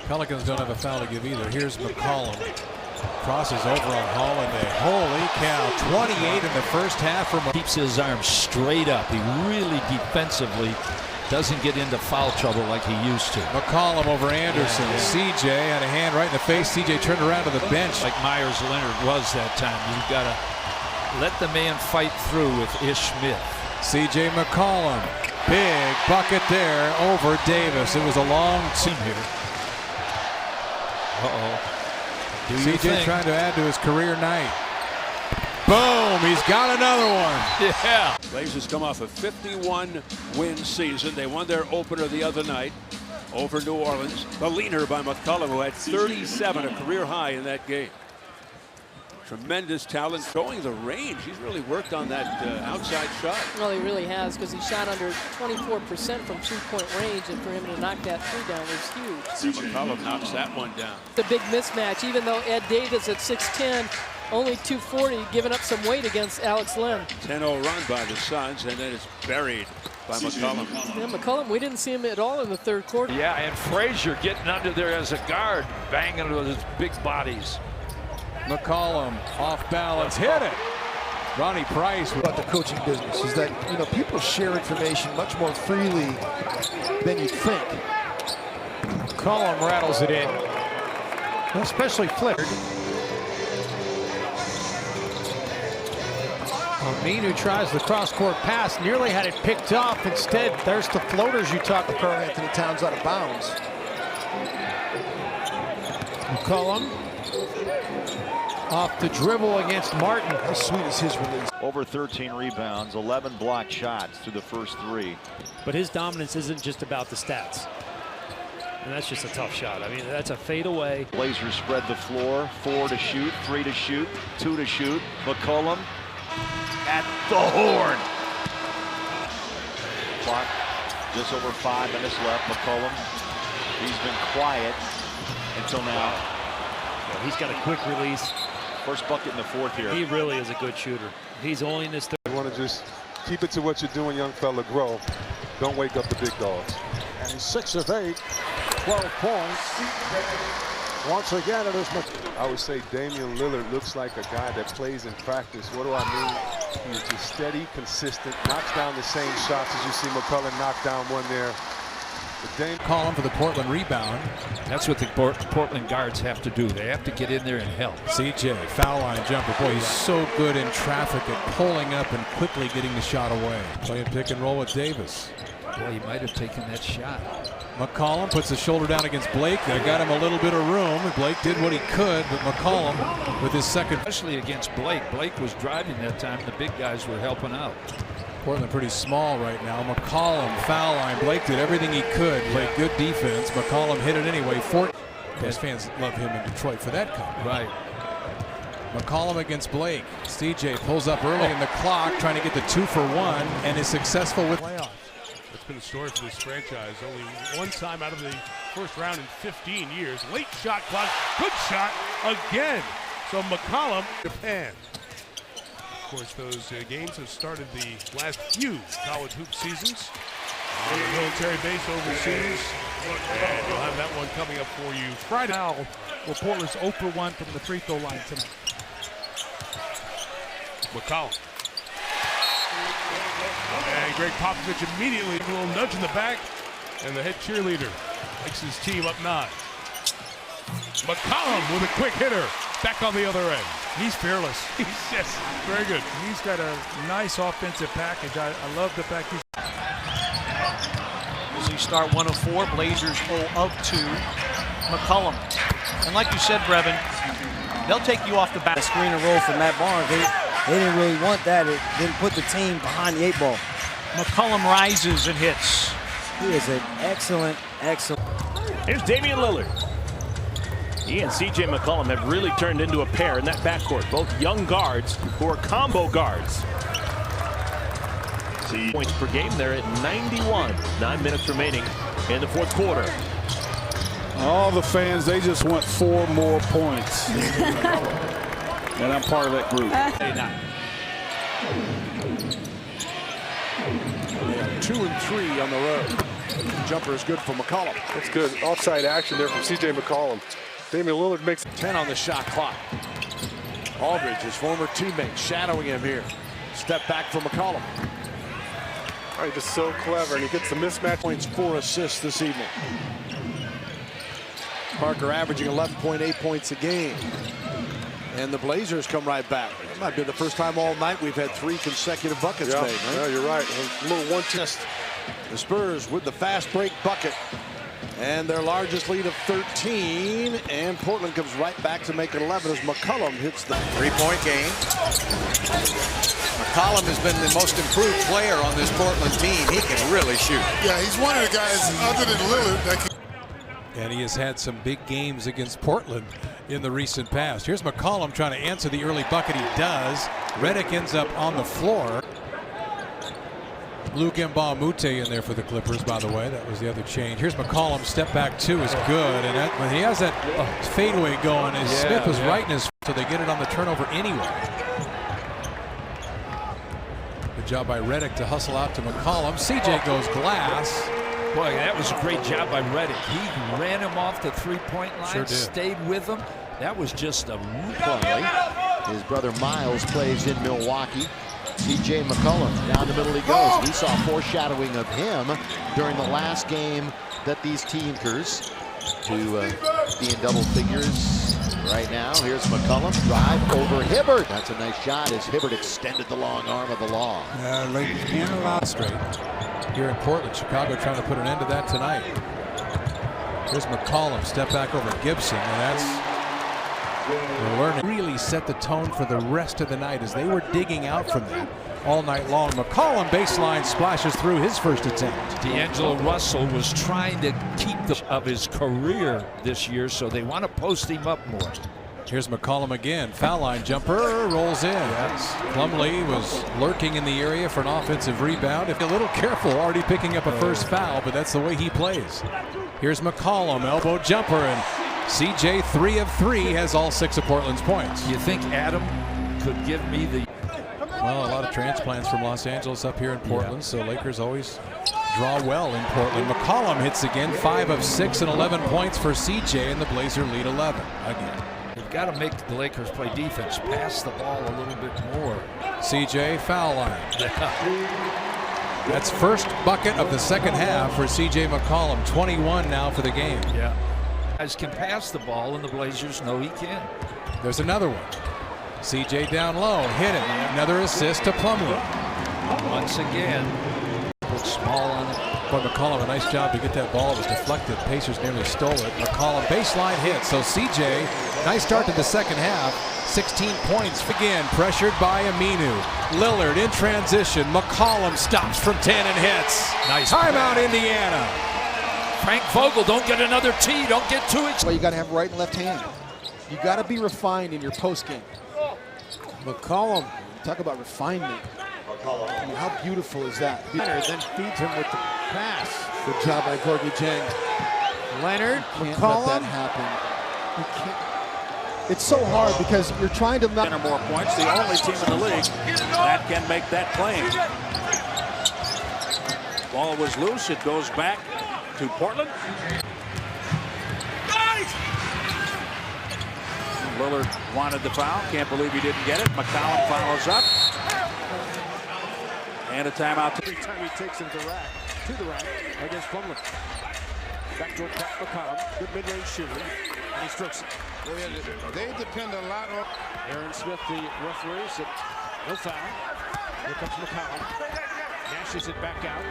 Pelicans don't have a foul to give either. Here's McCollum. Crosses over on Holiday. Holy cow. 28 in the first half. Keeps his arms straight up. He really defensively doesn't get into foul trouble like he used to. McCollum over Anderson. CJ had a hand right in the face. CJ turned around to the bench. Like Myers Leonard was that time. You've got to let the man fight through with Ish Smith. CJ McCollum. Big bucket there over Davis. It was a long team here. CJ trying to add to his career night. Boom! He's got another one. Yeah. Blazers come off a 51-win season. They won their opener the other night over New Orleans. The leaner by McCollum, who had 37, a career high in that game. Tremendous talent, showing the range. He's really worked on that outside shot. Well, he really has, because he shot under 24% from two-point range, and for him to knock that three down was huge. And McCollum knocks that one down. The big mismatch, even though Ed Davis at 6'10", only 240, giving up some weight against Alex Len. 10-0 run by the Suns, and then it's buried by McCollum. Yeah, McCollum, we didn't see him at all in the third quarter. Yeah, and Frazier getting under there as a guard, banging with his big bodies. McCollum off balance, hit it. Ronnie Price. About the coaching business is that, you know, people share information much more freely than you think. McCollum rattles it in, especially flipped. Aminu tries the cross-court pass, nearly had it picked off. Instead, there's the floaters you talked about. Carl Anthony Towns out of bounds. McCollum off the dribble against Martin. How sweet is his release? Over 13 rebounds, 11 blocked shots through the first three. But his dominance isn't just about the stats. And that's just a tough shot. I mean, that's a fadeaway. Blazers spread the floor, 4 to shoot, 3 to shoot, 2 to shoot. McCollum at the horn. Clock just over 5 minutes left. McCollum, he's been quiet until now. Yeah, he's got a quick release. First bucket in the fourth here. He really is a good shooter. He's only in his third. You want to just keep it to what you're doing, young fella. Grow. Don't wake up the big dogs. And he's 6 of 8, 12 points. Once again, it is. I would say Damian Lillard looks like a guy that plays in practice. What do I mean? He is just steady, consistent, knocks down the same shots as you see McCollum knock down one there. McCollum for the Portland rebound. That's what the Portland guards have to do. They have to get in there and help. CJ, foul line jumper. Boy, he's so good in traffic at pulling up and quickly getting the shot away. Playing pick and roll with Davis. Boy, he might have taken that shot. McCollum puts the shoulder down against Blake. They got him a little bit of room. Blake did what he could, but McCollum with his second. Especially against Blake. Blake was driving that time. The big guys were helping out. Portland pretty small right now. McCollum, foul line. Blake did everything he could. Played good defense. McCollum hit it anyway. Best fans love him in Detroit for that comment. Right. McCollum against Blake. CJ pulls up early in the clock, trying to get the 2 for 1, and is successful with playoffs. That's been a story for this franchise. Only one time out of the first round in 15 years. Late shot clock. Good shot again. So McCollum, Japan. Of course, those games have started the last few college hoop seasons on the military base overseas. And we'll have that one coming up for you Friday. Now, well, Portland's 0 for 1 from the free throw line tonight. McCollum. And Greg Popovich immediately a little nudge in the back, and the head cheerleader makes his team up 9. McCollum with a quick hitter back on the other end. He's fearless. He's just very good. He's got a nice offensive package. I love the fact he's. As we start 1 of 4, Blazers 0 of 2. McCollum. And like you said, Brevin, they'll take you off the back. Screen and roll for Matt Barnes. They didn't really want that. It didn't put the team behind the 8 ball. McCollum rises and hits. He is an excellent. Here's Damian Lillard. He and C.J. McCollum have really turned into a pair in that backcourt. Both young guards who are combo guards. See points per game. They're at 91. 9 minutes remaining in the fourth quarter. All the fans, they just want 4 more points. And I'm part of that group. 2 and 3 on the road. Jumper is good for McCollum. That's good. Offside action there from C.J. McCollum. Damian Lillard makes 10 on the shot clock. Aldridge, his former teammate, shadowing him here. Step back for McCollum. All right, just so clever, and he gets the mismatch. Points, 4 assists this evening. Parker averaging 11.8 points a game. And the Blazers come right back. It might be the first time all night we've had 3 consecutive buckets made. Right? Yeah, you're right. A little 1-2. The Spurs with the fast break bucket. And their largest lead of 13. And Portland comes right back to make it 11 as McCollum hits the 3-point game. McCollum has been the most improved player on this Portland team. He can really shoot. Yeah, he's one of the guys other than Lillard that can. And he has had some big games against Portland in the recent past. Here's McCollum trying to answer the early bucket. He does. Redick ends up on the floor. Luke Mbah-a-Moute in there for the Clippers, by the way. That was the other change. Here's McCollum. Step back 2 is good. And that, when he has that fadeaway going, Smith was right in his, so they get it on the turnover anyway. Good job by Redick to hustle out to McCollum. CJ goes glass. Boy, that was a great job by Redick. He ran him off the three-point line, Sure did. Stayed with him. That was just a Plumlee. His brother Miles plays in Milwaukee. C.J. McCollum, down the middle he goes. We saw foreshadowing of him during the last game that these teamers to be in double figures right now. Here's McCollum, drive over Hibbert. That's a nice shot as Hibbert extended the long arm of the law. Lakers can't allow straight. Here in Portland, Chicago trying to put an end to that tonight. Here's McCollum, step back over Gibson, and that's learning. Really set the tone for the rest of the night as they were digging out from that all night long. McCollum baseline splashes through his first attempt. D'Angelo Russell was trying to keep the of his career this year, so they want to post him up more. Here's McCollum again. Foul line jumper rolls in. Yes. Plumlee was lurking in the area for an offensive rebound. If a little careful, already picking up a first foul, but that's the way he plays. Here's McCollum, elbow jumper, and CJ 3 of 3 has all 6 of Portland's points. You think Adam could give me the... Well, a lot of transplants from Los Angeles up here in Portland, so Lakers always draw well in Portland. McCollum hits again, 5 of 6 and 11 points for CJ, and the Blazer lead 11 again. You've got to make the Lakers play defense, pass the ball a little bit more. CJ foul line. That's first bucket of the second half for CJ McCollum. 21 now for the game. Yeah. Guys can pass the ball, and the Blazers know he can. There's another one. CJ down low, hit it. Another assist to Plumlee. Once again, put small on it. But McCollum, a nice job to get that ball. It was deflected. Pacers nearly stole it. McCollum baseline hit. So CJ, nice start to the second half. 16 points again, pressured by Aminu. Lillard in transition. McCollum stops from 10 and hits. Nice. Timeout, Indiana. Frank Vogel, don't get another tee. Don't get too excited. Well, you got to have right and left hand. You got to be refined in your post game. McCollum, talk about refinement. I mean, how beautiful is that? Then feeds him with the pass. Good job by Gorgie Jang. Leonard, Can't McCollum. let that happen. You can't. It's so hard because you're trying to... 10 or more points, the only team in the league that can make that claim. Ball was loose, it goes back to Portland. Lillard wanted the foul, can't believe he didn't get it. McCollum follows up. And a timeout. Every time he takes him to the rack against Plumlee. Back to McCollum, good mid-range shooter, and he strikes it. They depend a lot on Aaron Smith, the referee, said no foul. Here comes McCollum. Dashes it back out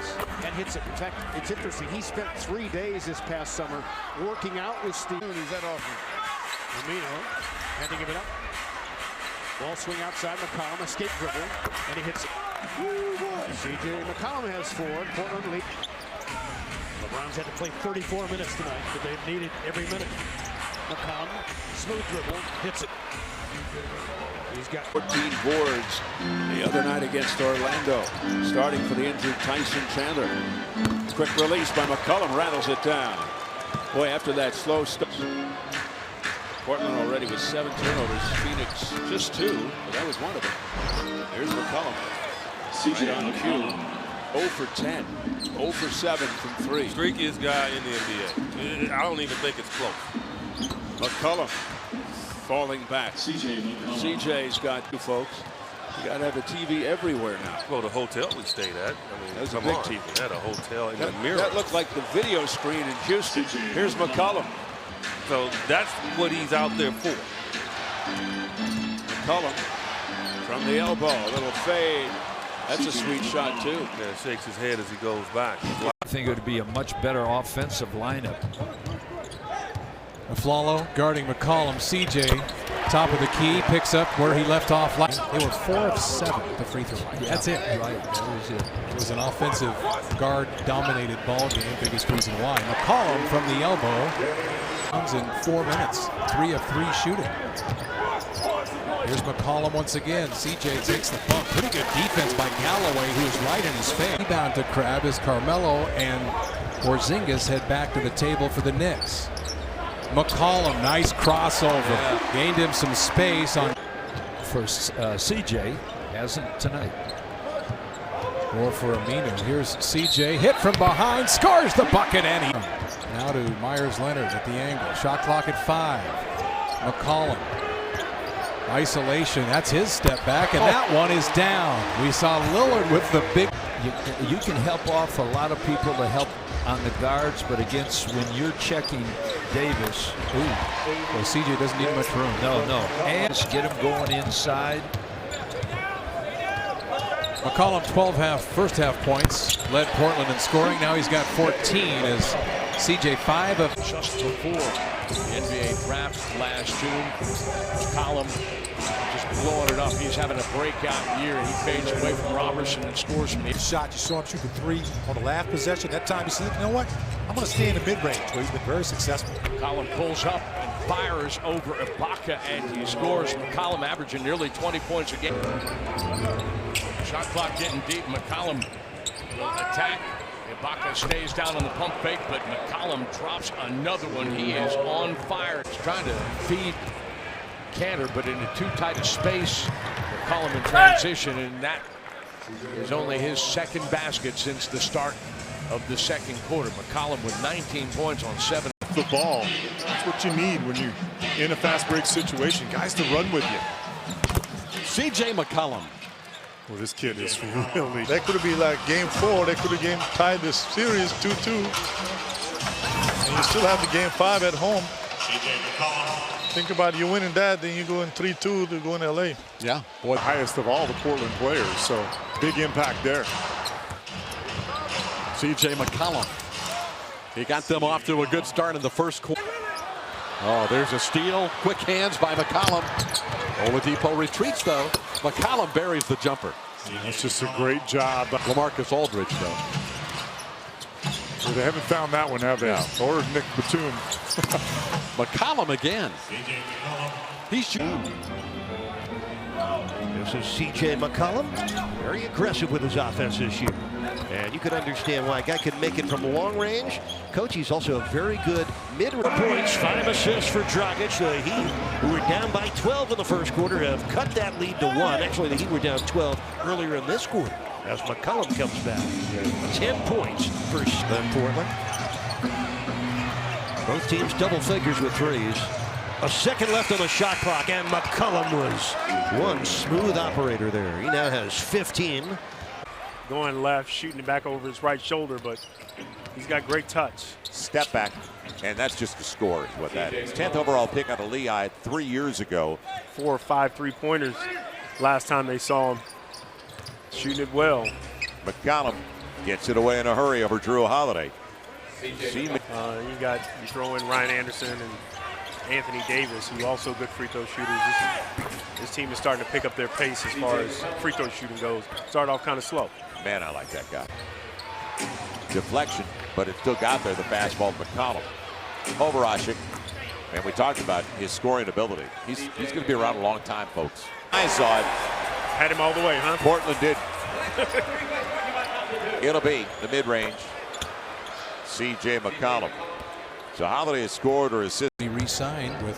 and hits it. In fact, it's interesting. He spent 3 days this past summer working out with Steve. opportunities that often. Amino had to give it up. Ball swing outside McCollum, escape dribble, and he hits it. CJ McCollum has 4. Portland lead. The Browns had to play 34 minutes tonight, but they've needed every minute. McCollum, smooth dribble, hits it. He's got 14 boards the other night against Orlando. Starting for the injured Tyson Chandler. Quick release by McCollum, rattles it down. Boy, after that slow start. Portland already with 7 turnovers. Phoenix just 2, but that was one of them. Here's McCollum. Right on cue. 0 for 10, 0 for 7 from 3. Streakiest guy in the NBA. I don't even think it's close. McCollum falling back. CJ's got two folks. You got to have a TV everywhere now. Well, the hotel we stayed at. I mean, that's a come big on. TV. They had a hotel in that, the mirror. That looked like the video screen in Houston. Here's McCollum. So that's what he's out there for. McCollum from the elbow, a little fade. That's a sweet shot too. Yeah, shakes his head as he goes back. I think it would be a much better offensive lineup. Aflalo guarding McCollum. CJ, top of the key, picks up where he left off. They were 4 of 7 at the free throw line. Yeah, that's it. Right, that was it. It was an offensive guard-dominated ball game. Biggest reason why. McCollum from the elbow comes in 4 minutes. 3 of 3 shooting. Here's McCollum once again. CJ takes the bump. Pretty good defense by Galloway, who is right in his face. Rebound to Crab as Carmelo and Porzingis head back to the table for the Knicks. McCollum, nice crossover. Yeah. Gained him some space on. For CJ, hasn't tonight. Or for Aminu. Here's CJ, hit from behind, scores the bucket, and he. Now to Myers-Leonard at the angle. Shot clock at 5. McCollum. Isolation, that's his step back, and that one is down. We saw Lillard with the big. You can help off a lot of people to help on the guards, but against when you're checking Davis, well, CJ doesn't need much room. No. And get him going inside. McCollum, first half points, led Portland in scoring. Now he's got 14 as CJ 5 of. Just before the NBA draft last June, McCollum just blowing it up. He's having a breakout year. He fades away from Robertson and scores from the shot. You saw him shoot the 3 on the last possession. That time he said, you know what? I'm going to stay in the mid-range, where he's been very successful. McCollum pulls up and fires over Ibaka, and he scores. McCollum averaging nearly 20 points a game. Shot clock getting deep. McCollum will attack. Ibaka stays down on the pump fake, but McCollum drops another one. He is on fire. He's trying to feed Cantor, but in too tight a space. McCollum in transition, and that is only his second basket since the start of the second quarter. McCollum with 19 points on 7. The ball. That's what you need when you're in a fast break situation. Guys to run with you. C.J. McCollum. Well, this kid is really. That could have been like game 4. They could have tied this series 2-2. And you still have the game 5 at home. Think about it, you're winning that, then you go in 3-2 to go in LA. Yeah, boy, highest of all the Portland players. So big impact there. C.J. McCollum. He got them off to a good start in the first quarter. Oh, there's a steal. Quick hands by McCollum. Oladipo retreats, though. McCollum buries the jumper. That's just a great job. LaMarcus Aldridge, though. Well, they haven't found that one, have they? No. Or Nick Batum. McCollum again. He's shooting. This is C.J. McCollum. Very aggressive with his offense this year. And you can understand why a guy can make it from long range. Coach, he's also a very good mid-range. Points, 5 assists for Dragic. The Heat, who were down by 12 in the first quarter, have cut that lead to 1. Actually, the Heat were down 12 earlier in this quarter as McCollum comes back. 10 points for Portland. Both teams double figures with threes. A second left on the shot clock, and McCollum was one smooth operator there. He now has 15. Going left, shooting it back over his right shoulder, but he's got great touch. Step back, and that's just a score is what that is. 10th overall pick out of Lehigh 3 years ago. 4 or 5 three-pointers last time they saw him. Shooting it well. McCollum gets it away in a hurry over Drew Holiday. You throw in Ryan Anderson and Anthony Davis, who also good free throw shooters. This team is starting to pick up their pace as far as free throw shooting goes. Start off kind of slow. Man, I like that guy. Deflection, but it still got there, the fastball to McCollum. Over Ashik, and we talked about his scoring ability. He's going to be around a long time, folks. I saw it. Had him all the way, huh? Portland did. It'll be the mid-range. C.J. McCollum. So Holiday has scored or assisted. He re-signed with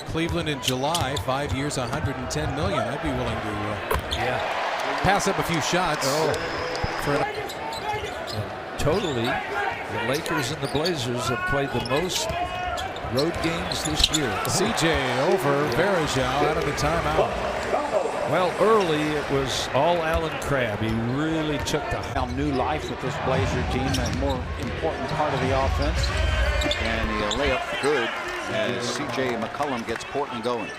Cleveland in July, 5 years, $110 million. I'd be willing to pass up a few shots for it. Totally, the Lakers and the Blazers have played the most road games this year. CJ over Varejao out of the timeout. Well, early it was all Alan Crabb. He really took the new life with this Blazer team, a more important part of the offense. And the layup good as C.J. McCollum gets Portland going.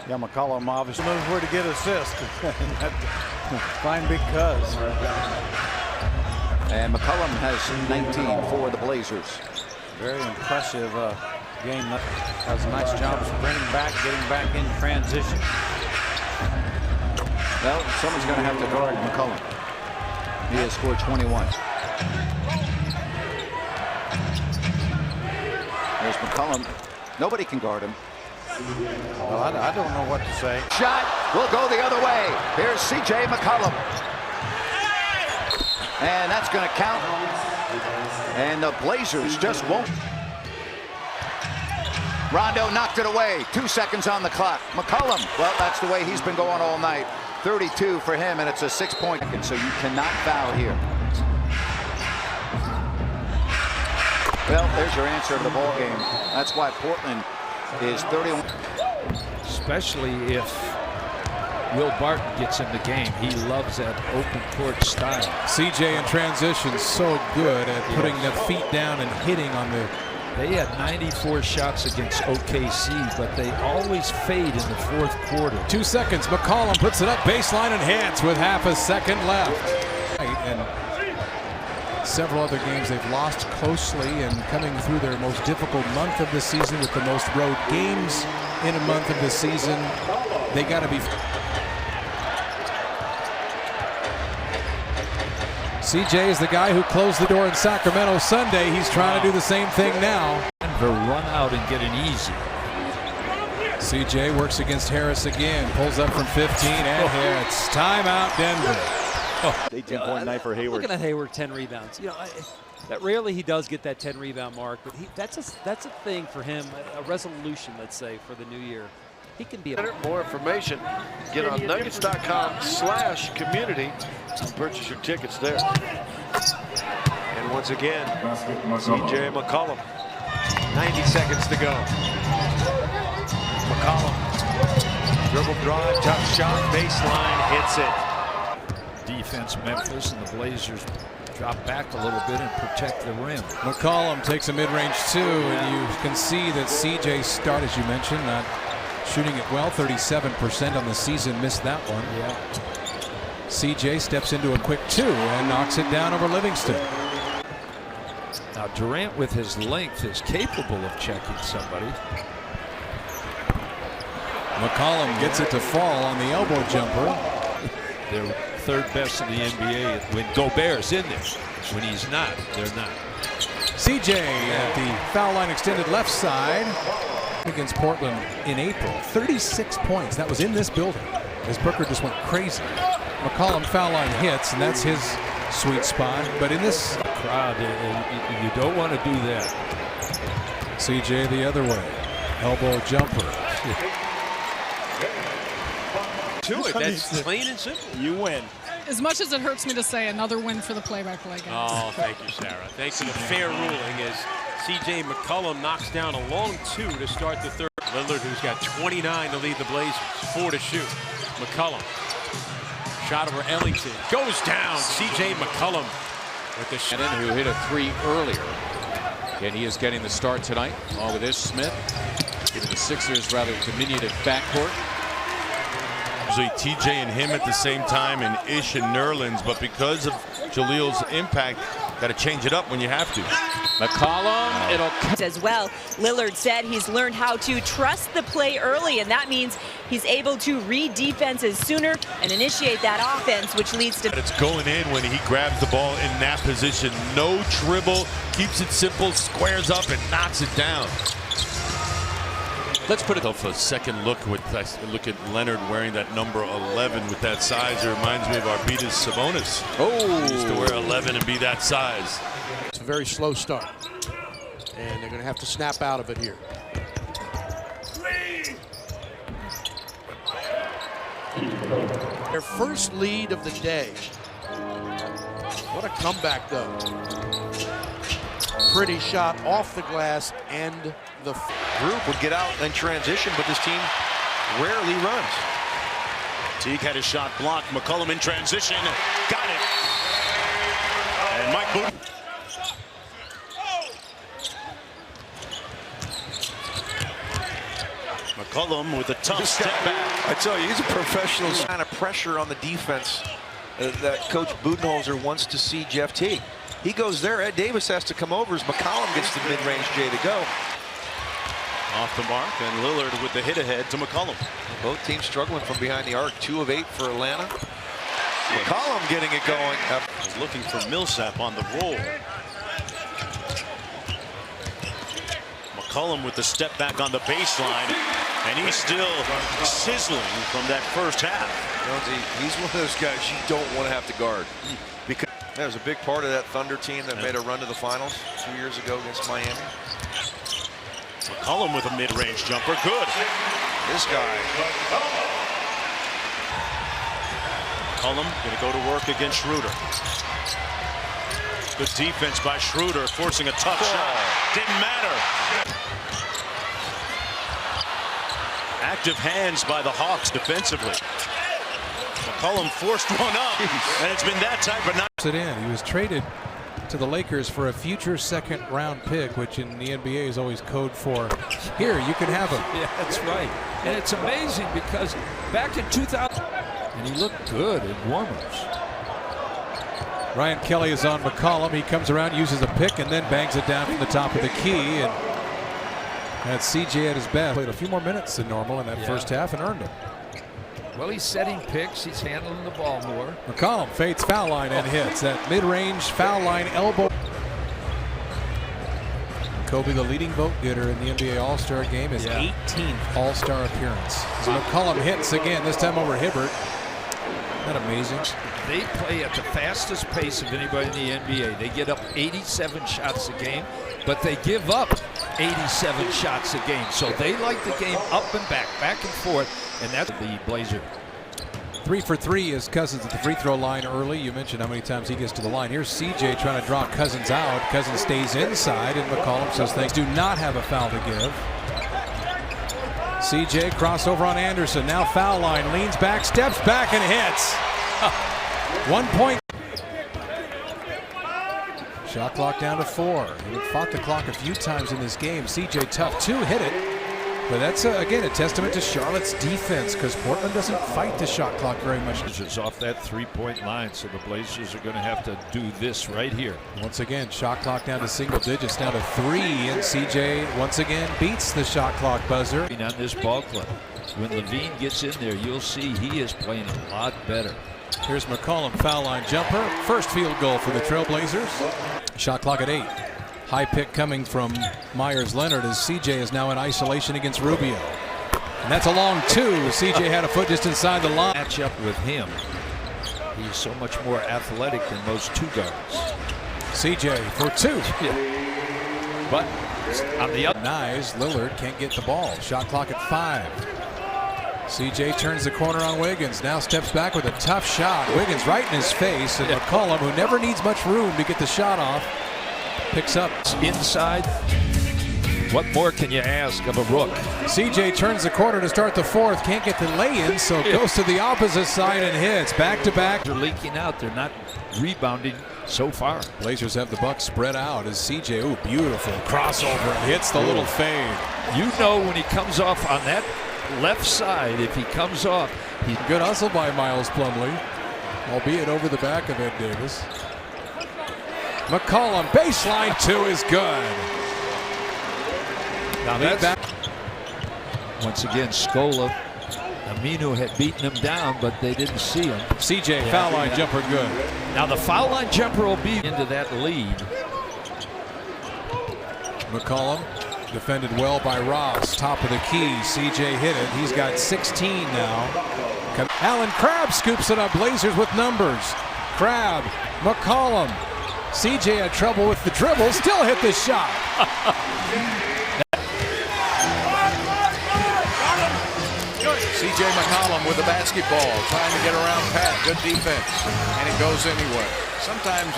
Yeah, McCollum obviously knows where to get assists. Fine big cuz. And McCollum has 19 for the Blazers. Very impressive game. Does a nice job sprinting back, getting back in transition. Well, someone's going to have to guard McCollum. He has scored 21. There's McCollum. Nobody can guard him. Well, I don't know what to say. Shot will go the other way. Here's C.J. McCollum. And that's going to count. And the Blazers just won't. Rondo knocked it away. 2 seconds on the clock. McCollum, well, that's the way he's been going all night. 32 for him, and it's a 6-point. So you cannot foul here. Well, there's your answer to the ball game. That's why Portland is 31. Especially if Will Barton gets in the game. He loves that open court style. CJ in transition, so good at putting the feet down and hitting on the. They had 94 shots against OKC, but they always fade in the fourth quarter. 2 seconds. McCollum puts it up baseline and hits with half a second left. And several other games they've lost closely and coming through their most difficult month of the season with the most road games in a month of the season. They got to be. CJ is the guy who closed the door in Sacramento Sunday. He's trying to do the same thing now. Denver run out and get an easy. CJ works against Harris again. Pulls up from 15 and hits. Timeout, Denver. 18-point night for Hayward. Looking at Hayward, 10 rebounds. You know, that rarely he does get that 10 rebound mark, but that's a thing for him, a resolution, let's say, for the new year. He can be more information. Get on nuggets.com/community and purchase your tickets there. And once again, C.J. McCollum. 90 seconds to go. McCollum. Dribble drive, tough shot, baseline, hits it. Defense, Memphis, and the Blazers drop back a little bit and protect the rim. McCollum takes a mid-range two, and you can see that CJ start, as you mentioned, not shooting it well. 37% on the season, missed that one. Yeah. CJ steps into a quick two and knocks it down over Livingston. Now Durant, with his length, is capable of checking somebody. McCollum gets it to fall on the elbow jumper. They're third best in the NBA when Gobert's in there. When he's not, they're not. CJ at the foul line extended left side against Portland in April. 36 points. That was in this building as Booker just went crazy. McCollum foul line hits, and that's his sweet spot. But in this crowd, you don't want to do that. CJ the other way. Elbow jumper. To it. That's plain and simple. You win. As much as it hurts me to say, another win for the play-by-play guys. Oh, thank you, Sarah. Thanks for the fair ruling as C.J. McCollum knocks down a long two to start the third. Lillard, who's got 29 to lead the Blazers, 4 to shoot. McCollum, shot over Ellington, goes down. C.J. McCollum with the shot. Who hit a three earlier. And he is getting the start tonight, along with Ish Smith. Giving the Sixers rather diminutive backcourt. Usually TJ and him at the same time, and Ish and Nerlens, but because of Jalil's impact, got to change it up when you have to. McCollum, it'll as well. Lillard said he's learned how to trust the play early, and that means he's able to read defenses sooner and initiate that offense, which leads to. It's going in when he grabs the ball in that position. No dribble, keeps it simple, squares up and knocks it down. Let's put it up for a second look with look at Leonard wearing that number 11 with that size. It reminds me of Arvydas Sabonis. Oh, he used to wear 11 and be that size. It's a very slow start, and they're going to have to snap out of it here. Their first lead of the day. What a comeback, though. Pretty shot off the glass and the group would get out and transition, but this team rarely runs. Teague had his shot blocked. McCollum in transition. Got it. And Mike Boone. McCollum with a tough step back. I tell you, he's a professional. Kind of pressure on the defense that Coach Budenholzer wants to see Jeff Teague. He goes there. Ed Davis has to come over as McCollum gets the mid-range J to go. Off the mark, and Lillard with the hit ahead to McCollum. Both teams struggling from behind the arc. 2 of 8 for Atlanta. McCollum getting it going. Looking for Millsap on the roll. McCollum with the step back on the baseline, and he's still sizzling from that first half. Jonesy, he's one of those guys you don't want to have to guard. Because that was a big part of that Thunder team that made a run to the finals 2 years ago against Miami. McCollum with a mid-range jumper. Good. This guy. McCollum going to go to work against Schroeder. Good defense by Schroeder, forcing a tough shot. Didn't matter. Active hands by the Hawks defensively. McCollum forced one up, and it's been that type of night. It in. He was traded to the Lakers for a future second-round pick, which in the NBA is always code for, here, you can have him. Yeah, that's right. And it's amazing because back in 2000, and he looked good in warm-ups. Ryan Kelly is on McCollum. He comes around, uses a pick, and then bangs it down from the top of the key. And that's CJ at his best. Played a few more minutes than normal in that first half and earned it. Well, he's setting picks. He's handling the ball more. McCollum fades foul line and hits that mid-range foul line elbow. Kobe, the leading vote getter in the NBA All-Star game, his 18th All-Star appearance. So McCollum hits again, this time over Hibbert. Isn't that amazing? They play at the fastest pace of anybody in the NBA. They get up 87 shots a game, but they give up 87 shots a game. So they like the game up and back and forth, and that's the Blazer. 3 for 3 is Cousins at the free throw line early. You mentioned how many times he gets to the line. Here's CJ trying to draw Cousins out. Cousins stays inside, and McCollum says things do not have a foul to give. CJ crossover on Anderson. Now foul line, leans back, steps back, and hits. 1 point. Shot clock down to 4. He fought the clock a few times in this game. CJ tough to hit it. But that's, again, a testament to Charlotte's defense because Portland doesn't fight the shot clock very much. It's off that three-point line, so the Blazers are going to have to do this right here. Once again, shot clock down to single digits, down to 3, and CJ once again beats the shot clock buzzer. On this ball club, when Levine gets in there, you'll see he is playing a lot better. Here's McCollum, foul line jumper. First field goal for the Trailblazers. Shot clock at 8. High pick coming from Myers Leonard as CJ is now in isolation against Rubio. And that's a long 2. CJ had a foot just inside the line. Match up with him. He's so much more athletic than most 2 guards. CJ for 2. Yeah. But on the other. Nice. Lillard can't get the ball. Shot clock at 5. CJ turns the corner on Wiggins. Now steps back with a tough shot. Wiggins right in his face. And McCollum, who never needs much room to get the shot off, picks up inside. What more can you ask of a rook? CJ turns the corner to start the 4th. Can't get the lay-in, so goes to the opposite side and hits. Back-to-back. They're leaking out. They're not rebounding so far. Blazers have the Bucks spread out as CJ, ooh, beautiful crossover, hits the little fade. You know when he comes off on that left side, if he comes off. Good hustle by Miles Plumlee, albeit over the back of Ed Davis. McCollum, baseline 2 is good. Now that's once again Scola. Aminu had beaten him down, but they didn't see him. CJ, foul line jumper good. Now the foul line jumper will be into that lead. McCollum defended well by Ross. Top of the key. CJ hit it. He's got 16 now. Allen Crabbe scoops it up. Blazers with numbers. Crabbe, McCollum. CJ had trouble with the dribble. Still hit the shot. C.J. McCollum with the basketball, trying to get around Pat. Good defense, and it goes anywhere. Sometimes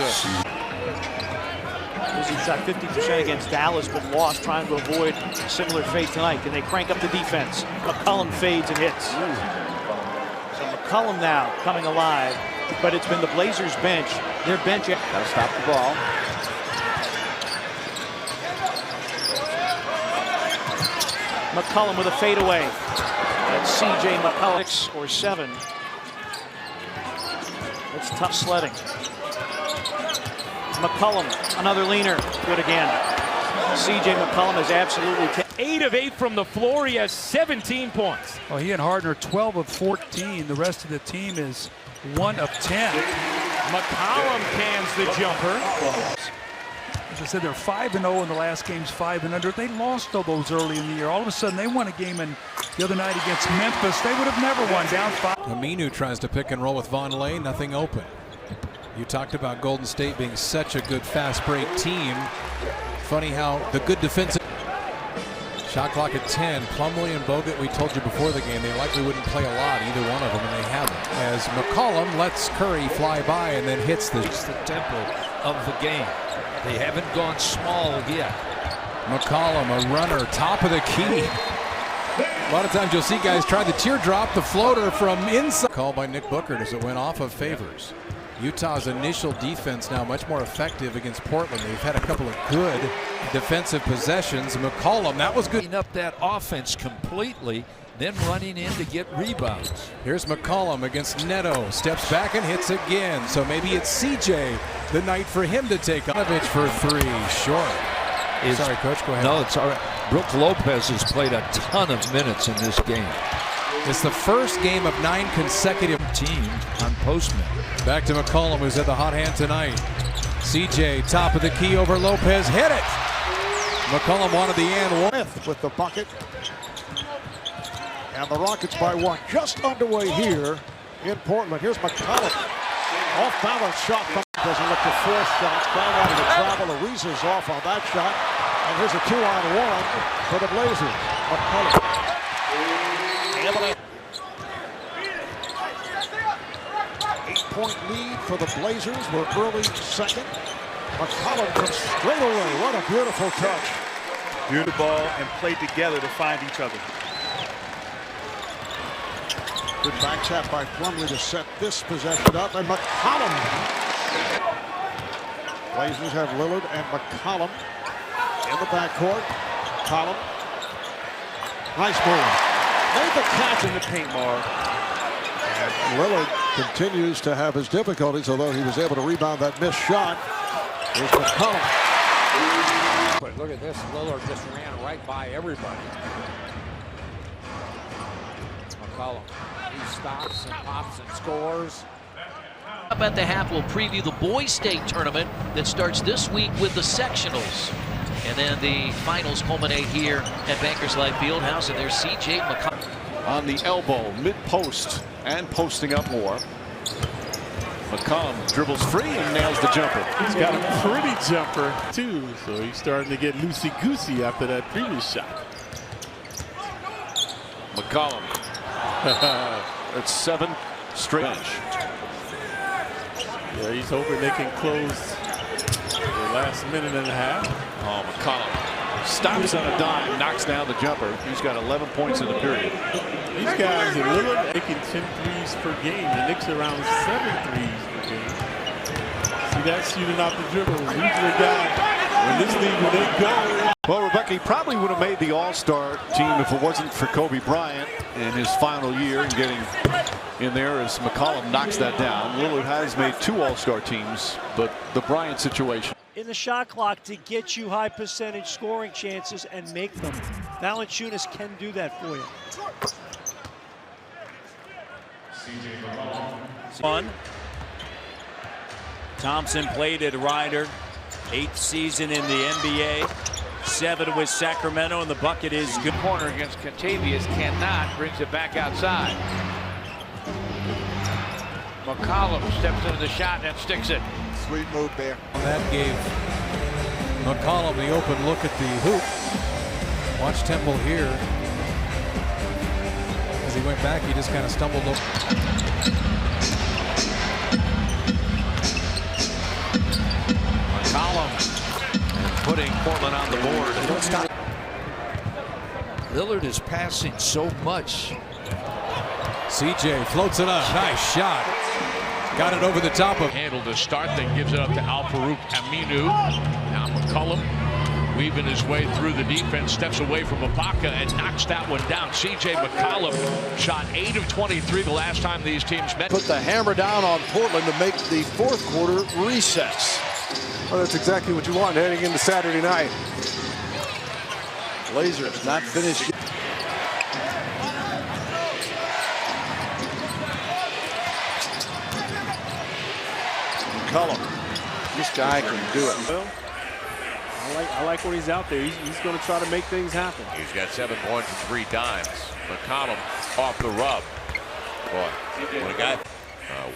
He shot 50% against Dallas, but lost, trying to avoid a similar fate tonight. Can they crank up the defense? McCollum fades and hits. So McCollum now coming alive, but it's been the Blazers bench. Their bench. Gotta stop the ball. McCollum with a fadeaway. That's C.J. McCollum. 6 or 7. It's tough sledding. McCollum, another leaner. Good again. C.J. McCollum is absolutely 8 of 8 from the floor. He has 17 points. Well, he and Hardner 12 of 14. The rest of the team is 1 of 10. McCollum cans the jumper. As I said, they're 5-0 in the last games, 5 and under. They lost all those early in the year. All of a sudden, they won a game the other night against Memphis. They would have never won, down 5. Aminu tries to pick and roll with Von Lay, nothing open. You talked about Golden State being such a good fast break team. Funny how the good defensive. Shot clock at 10. Plumlee and Bogut, we told you before the game, they likely wouldn't play a lot, either one of them, and they haven't. As McCollum lets Curry fly by and then hits the tempo of the game. They haven't gone small yet. McCollum, a runner, top of the key. A lot of times you'll see guys try the teardrop, the floater from inside. Called by Nick Booker as it went off of Favors. Utah's initial defense now much more effective against Portland. They've had a couple of good defensive possessions. McCollum, that was good. Up that offense completely, then running in to get rebounds. Here's McCollum against Neto. Steps back and hits again. So maybe it's CJ the night for him to take on. For 3, short. Sorry, Coach, go ahead. No, it's all right. Brook Lopez has played a ton of minutes in this game. It's the first game of 9 consecutive team on postman. Back to McCollum, who's at the hot hand tonight. CJ, top of the key over Lopez, hit it! McCollum wanted the and one. With the bucket. And the Rockets by 1. Just underway here in Portland. Here's McCollum. Off-balance shot. Doesn't look to force shots. Brown wanted to travel. Ariza's off on that shot. And here's a 2-on-1 for the Blazers. McCollum. Able to 8-point lead for the Blazers. We're early second. McCollum comes straight away. What a beautiful touch. Beautiful ball and play together to find each other. Good back tap by Plumlee to set this possession up. And McCollum. Blazers have Lillard and McCollum in the backcourt. McCollum. Nice move. Made the catch in the paint, Mark. And Lillard continues to have his difficulties, although he was able to rebound that missed shot. Here's McCollum. But look at this. Lillard just ran right by everybody. McCollum. He stops and pops and scores. Up at the half, we'll preview the boys' state tournament that starts this week with the sectionals. And then the finals culminate here at Bankers Life Fieldhouse, and there's C.J. McCollum. On the elbow, mid-post, and posting up more. McCollum dribbles free and nails the jumper. He's got a pretty jumper, too, so he's starting to get loosey-goosey after that previous shot. McCollum. That's 7 straight. Yeah, he's hoping they can close the last minute and a half. Oh, McCollum stops on a dime, knocks down the jumper. He's got 11 points in the period. These guys are Lillard making 10 threes per game. The Knicks are around 7 threes per game. See that shooting off the dribble. These are the guys in this league when they go. Well, Rebecca, he probably would have made the All-Star team if it wasn't for Kobe Bryant in his final year and getting in there as McCollum knocks that down. Lillard has made 2 All-Star teams, but the Bryant situation. In the shot clock to get you high percentage scoring chances and make them. Valanciunas can do that for you. One. Thompson played at Ryder. 8th season in the NBA. 7 with Sacramento, and the bucket is good. Corner against Contavious cannot, brings it back outside. McCollum steps into the shot and sticks it. Sweet move there. That gave McCollum the open look at the hoop. Watch Temple here. As he went back, he just kind of stumbled over. McCollum and putting Portland on the board. Lillard is passing so much. CJ floats it up. Nice shot. Got it over the top of. Handle to start, then gives it up to Al-Farouq Aminu. Now McCollum weaving his way through the defense, steps away from Ibaka and knocks that one down. C.J. McCollum shot 8 of 23 the last time these teams met. Put the hammer down on Portland to make the fourth quarter recess. Well, that's exactly what you want heading into Saturday night. Blazers not finished yet. McCollum. This guy can do it. Well, I like when he's out there. He's going to try to make things happen. He's got 7 points and 3 dimes. McCollum off the rub. Boy, what a guy.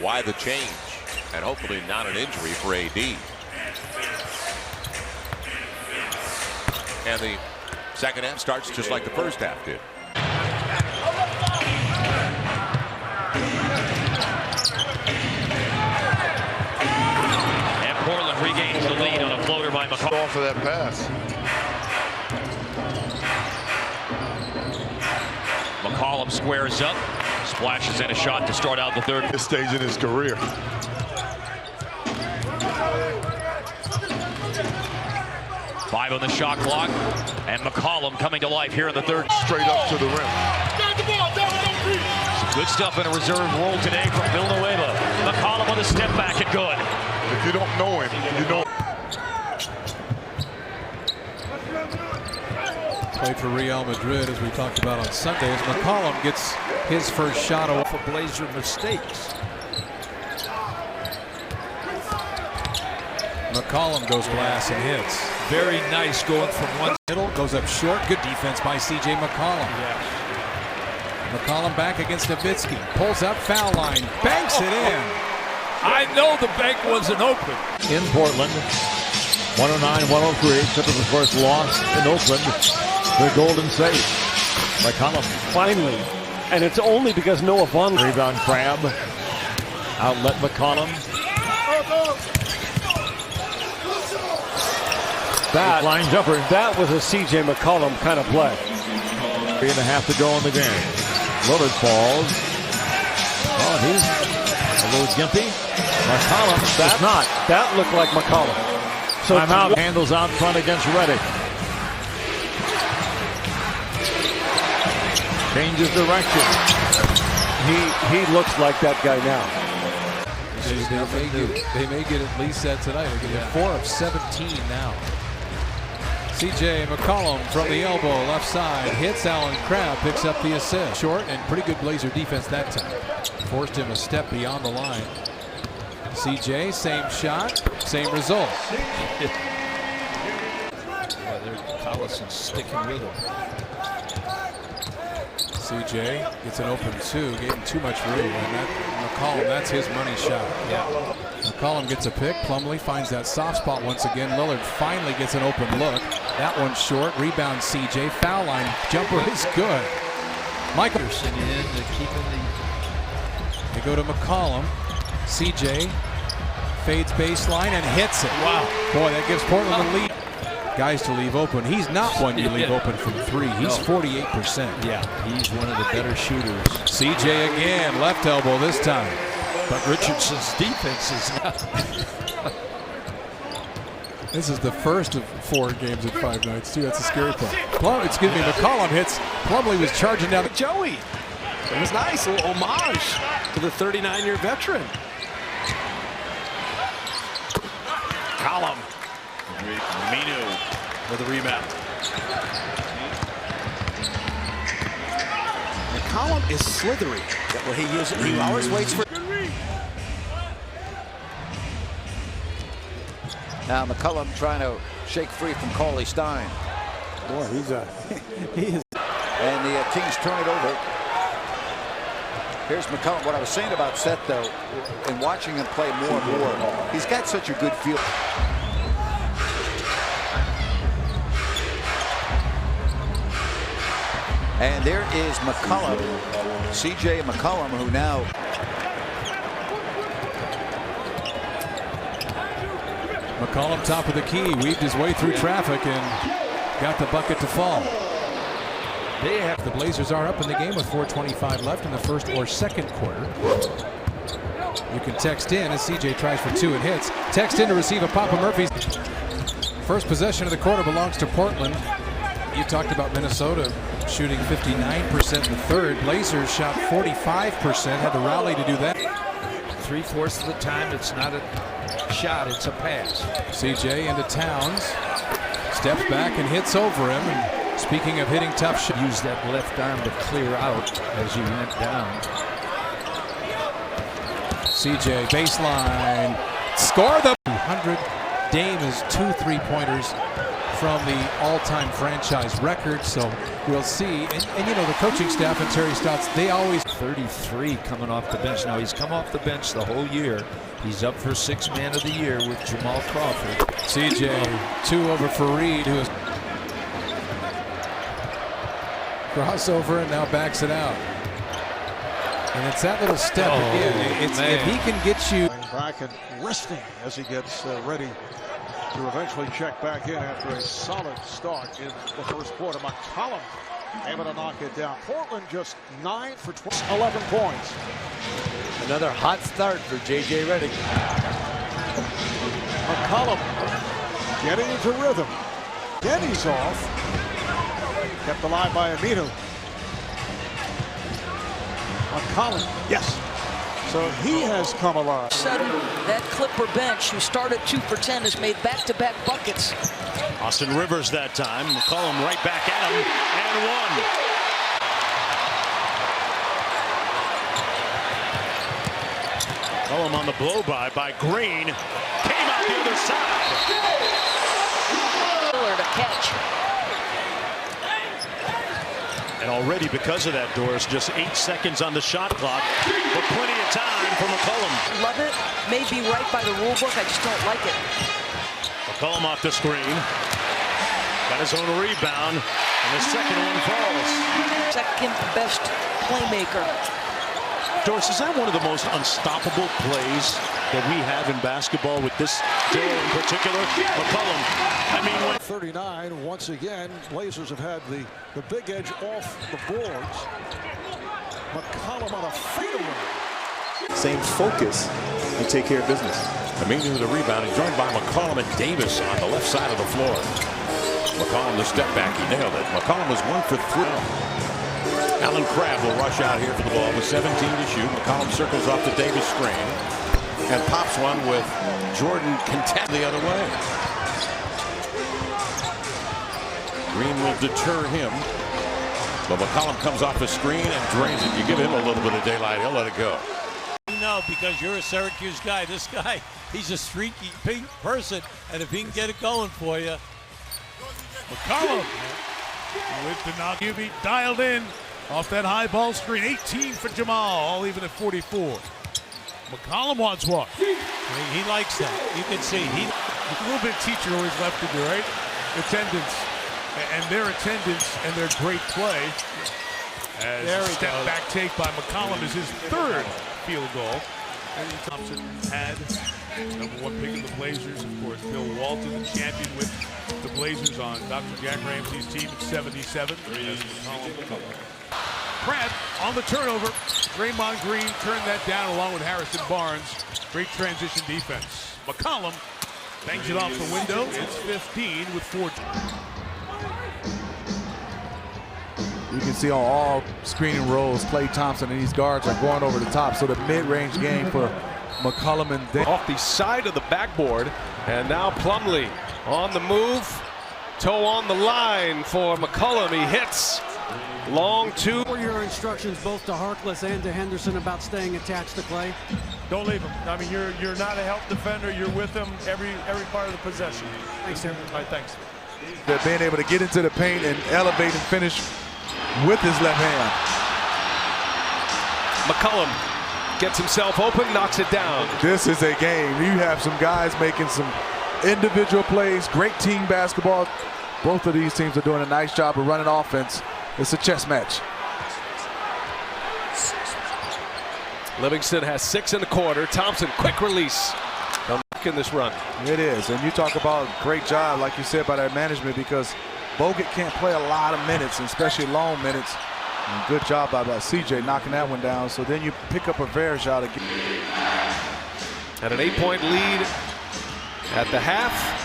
Why the change? And hopefully not an injury for AD. And the second half starts just like the first half did. And Portland regains the lead on a floater by McCollum. Off of that pass. McCollum squares up, splashes in a shot to start out the third. This stage in his career. Five on the shot clock, and McCollum coming to life here in the third. Straight up to the rim. Some good stuff in a reserve role today from Villanueva. McCollum with a step back and good. If you don't know him, you don't. Played for Real Madrid, as we talked about on Sunday, as McCollum gets his first shot off of Blazer mistakes. McCollum goes glass and hits. Very nice going from one. Middle goes up short. Good defense by C.J. McCollum. Yeah. McCollum back against Nowitzki. Pulls up foul line. Banks it in. I know the bank wasn't open. In Portland, 109-103. Clippers, of course, lost in Oakland. The Golden State. McCollum finally, and it's only because Noah Vaughn rebound Crab. Outlet McCollum. That line jumper. That was a C.J. McCollum kind of play. 3.5 to go in the game. Lillard falls. Oh, he's a little gimpy. McCollum, that's not. That looked like McCollum. So timeout. Handles out front against Reddick. Changes direction. He looks like that guy now. They may get at least that tonight. They get 4 of 17 now. C.J. McCollum from the elbow, left side, hits Allen Crabbe, picks up the assist. Short and pretty good Blazer defense that time. Forced him a step beyond the line. C.J., same shot, same result. Collison sticking with him. C.J. gets an open 2, gave him too much room, and that McCollum, that's his money shot. Yeah. McCollum gets a pick. Plumlee finds that soft spot once again. Lillard finally gets an open look. That one's short. Rebound C.J. Foul line. Jumper is good. Michelson in to keep in They go to McCollum. C.J. fades baseline and hits it. Wow. Boy, that gives Portland the lead. Guys to leave open. He's not one you leave open from 3. He's 48%. Yeah, he's one of the better shooters. C.J. again. Left elbow this time. But Richardson's defense is not. This is the first of 4 games in 5 nights, too. That's a scary part. McCollum hits. Plumlee was charging down. Joey. It was nice. A little homage to the 39-year veteran. McCollum. Aminu with a rebound. McCollum is slithery. Well, he always waits for. Now McCollum trying to shake free from Cauley Stein. Boy, he is. And the Kings turn it over. Here's McCollum. What I was saying about Seth, though, and watching him play more and more, he's got such a good feel. And there is McCollum, C.J. McCollum, who now. McCollum, top of the key, weaved his way through traffic and got the bucket to fall. The Blazers are up in the game with 4:25 left in the first or second quarter. You can text in as CJ tries for two and hits. Text in to receive a Papa Murphy's. First possession of the quarter belongs to Portland. You talked about Minnesota shooting 59% in the third. Blazers shot 45%, had to rally to do that. 3/4 of the time, it's not a shot, it's a pass. CJ into Towns. Steps back and hits over him. And speaking of hitting tough shots, use that left arm to clear out as you went down. CJ baseline. Score the 100. Dame is 2 3-pointers from the all-time franchise record. So we'll see. And you know, the coaching staff and Terry Stotts, they always 33 coming off the bench. Now he's come off the bench the whole year. He's up for 6th Man of the Year with Jamal Crawford. CJ 2 over Fareed, who is crossover and now backs it out. And it's that little step again. It's, if he can get you back and resting as he gets ready to eventually check back in after a solid start in the first quarter. McCollum able to knock it down. Portland just 9 for 11 points. Another hot start for J.J. Redick. McCollum getting into rhythm. Denny's off. Kept alive by Aminu. McCollum, yes. So he has come alive. That Clipper bench, who started 2 for 10, has made back-to-back buckets. Austin Rivers that time. McCollum right back at him and one. McCollum on the blow-by Green. Came out the other side. Miller to catch. And already because of that, Doris, just 8 seconds on the shot clock, but plenty of time for McCollum. Love it. May be right by the rule book. I just don't like it. McCollum off the screen. Got his own rebound, and the second one falls. Second best playmaker. Doris, is that one of the most unstoppable plays that we have in basketball with this duo in particular? McCollum, I mean, when 39, once again, Blazers have had the big edge off the boards. McCollum on a fadeaway. Same focus and take care of business. Aminu the rebound, and joined by McCollum and Davis on the left side of the floor. McCollum the step back, he nailed it. McCollum was 1 for 3. Alan Crabb will rush out here for the ball with 17 to shoot. McCollum circles off the Davis screen and pops one with Jordan content the other way. Green will deter him, but McCollum comes off the screen and drains it. You give him a little bit of daylight, he'll let it go. You know, because you're a Syracuse guy, this guy, he's a streaky pink person, and if he can get it going for you. McCollum with the knock. QB dialed in off that high ball screen. 18 for Jamal, all even at 44. McCollum wants one. He likes that. You can see he a little bit teacher always left to do, right? Attendance and their attendance and their great play. As a step back take by McCollum is his 3rd field goal. And Thompson had #1 pick in the Blazers. Of course, Bill Walton, the champion with the Blazers on Dr. Jack Ramsey's team at 77. Pratt on the turnover. Draymond Green turned that down along with Harrison Barnes. Great transition defense. McCollum bangs it off the window. It's 15 with 4. You can see on all screening rolls, Klay Thompson and these guards are going over the top. So the mid-range game for McCollum and Dame. Off the side of the backboard, and now Plumlee on the move. Toe on the line for McCollum. He hits. Long 2. For your instructions both to Harkless and to Henderson about staying attached to Klay? Don't leave him. I mean, you're not a help defender. You're with him every part of the possession. Thanks, Tim. All right, thanks. They're being able to get into the paint and elevate and finish with his left hand. McCollum gets himself open, knocks it down. This is a game. You have some guys making some individual plays, great team basketball. Both of these teams are doing a nice job of running offense It's a chess match. Livingston has 6 in the quarter. Thompson, quick release. They'll knock in this run. It is, and you talk about great job, like you said, by that management, because Bogut can't play a lot of minutes, and especially long minutes. And good job by CJ knocking that one down. So then you pick up a fair shot again. At an 8-point lead at the half.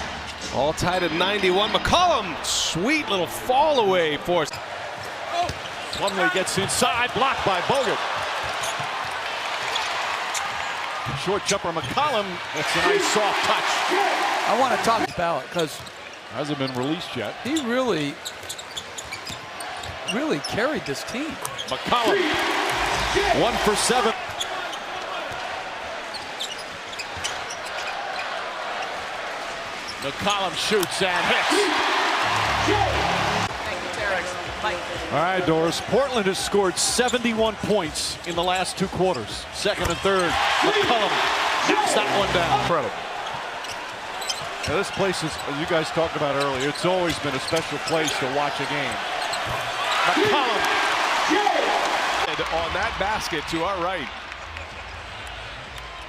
All tied at 91. McCollum, sweet little fall away for. Plumlee gets inside, blocked by Bogut. Short jumper McCollum. That's a nice soft touch. I want to talk about because hasn't been released yet. He really carried this team. McCollum, 1 for 7. McCollum shoots and hits. All right, Doris. Portland has scored 71 points in the last 2 quarters. Second and third. McCollum knocks that one down. Incredible. Now this place is, as you guys talked about earlier, it's always been a special place to watch a game. McCollum on that basket to our right.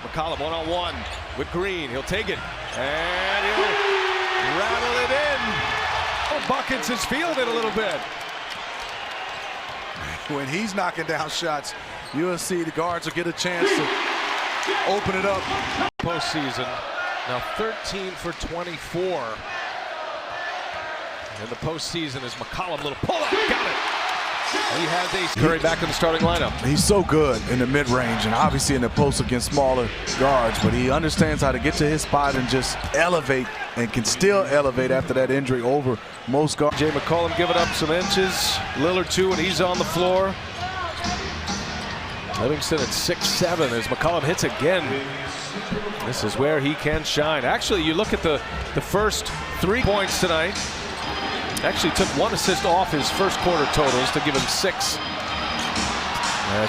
McCollum one-on-one with Green. He'll take it and he'll rattle it in. Oh, Buckets has fielded a little bit. When he's knocking down shots, you'll see the guards will get a chance to open it up. Postseason, now 13 for 24. In the postseason is McCollum, little pull-up, got it. He has a Curry back in the starting lineup. He's so good in the mid-range and obviously in the post against smaller guards, but he understands how to get to his spot and just elevate, and can still elevate after that injury over most guards. Jay McCollum giving up some inches. Lillard 2 and he's on the floor. Livingston at 6-7 as McCollum hits again. This is where he can shine. Actually, you look at the first 3 points tonight. Actually took 1 assist off his first quarter totals to give him 6.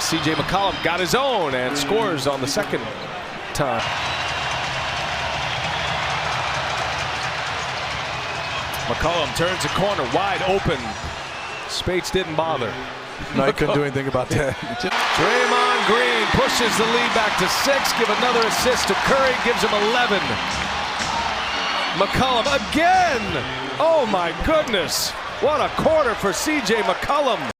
CJ McCollum got his own and scores on the second time. McCollum turns a corner wide open. Spates didn't bother. No, he couldn't do anything about that. Draymond Green pushes the lead back to 6. Give another assist to Curry, gives him 11. McCollum again. Oh my goodness. What a quarter for CJ McCollum.